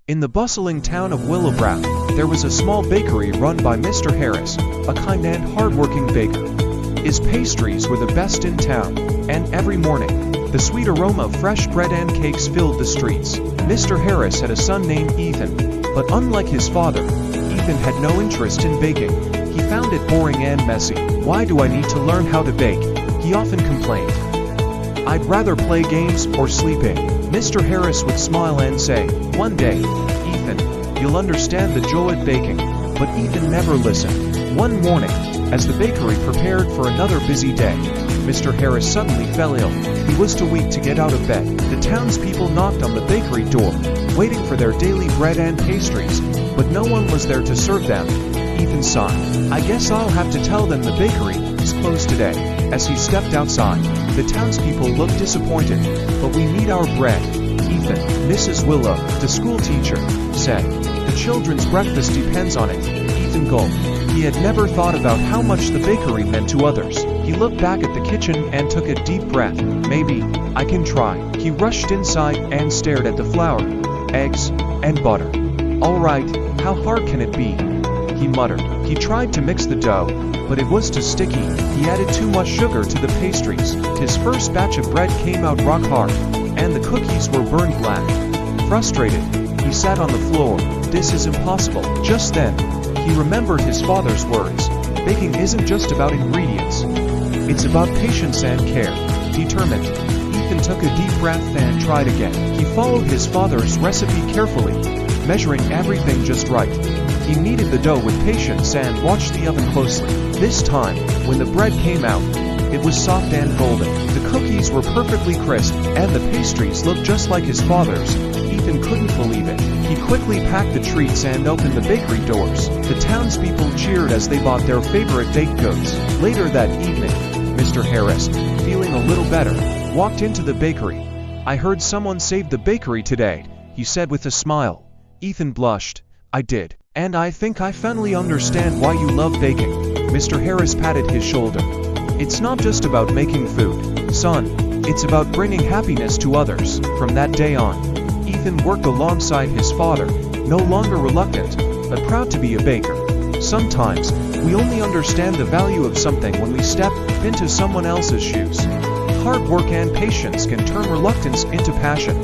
In the bustling town of Willowbrow, there was a small bakery run by Mr. Harris, a kind and hard-working baker. His pastries were the best in town, and every morning, the sweet aroma of fresh bread and cakes filled the streets. Mr. Harris had a son named Ethan, but unlike his father, Ethan had no interest in baking. He found it boring and messy. "Why do I need to learn how to bake?" he often complained. "I'd rather play games or sleep in." Mr. Harris would smile and say, "One day, Ethan, you'll understand the joy of baking." But Ethan never listened. One morning, as the bakery prepared for another busy day, Mr. Harris suddenly fell ill. He was too weak to get out of bed. The townspeople knocked on the bakery door, waiting for their daily bread and pastries, but no one was there to serve them. Ethan sighed. "I guess I'll have to tell them the bakery is closed today." As he stepped outside, the townspeople looked disappointed. "But we need our bread, Ethan," Mrs. Willow, the school teacher, said. "The children's breakfast depends on it." Ethan gulped. He had never thought about how much the bakery meant to others. He looked back at the kitchen and took a deep breath. "Maybe I can try." He rushed inside and stared at the flour, eggs, and butter. "All right, how hard can it be?" he muttered. He tried to mix the dough, but it was too sticky. He added too much sugar to the pastries. His first batch of bread came out rock hard, and the cookies were burned black. Frustrated, he sat on the floor. "This is impossible." Just then, he remembered his father's words. Baking isn't just about ingredients. It's about patience and care. Determined, Ethan took a deep breath and tried again. He followed his father's recipe carefully, measuring everything just right. He kneaded the dough with patience and watched the oven closely. This time, when the bread came out, it was soft and golden. The cookies were perfectly crisp, and the pastries looked just like his father's. Ethan couldn't believe it. He quickly packed the treats and opened the bakery doors. The townspeople cheered as they bought their favorite baked goods. Later that evening, Mr. Harris, feeling a little better, walked into the bakery. "I heard someone saved the bakery today," he said with a smile. Ethan blushed. "I did. And I think I finally understand why you love baking." Mr. Harris patted his shoulder. "It's not just about making food, son. It's about bringing happiness to others." From that day on, Ethan worked alongside his father, no longer reluctant, but proud to be a baker. Sometimes, we only understand the value of something when we step into someone else's shoes. Hard work and patience can turn reluctance into passion.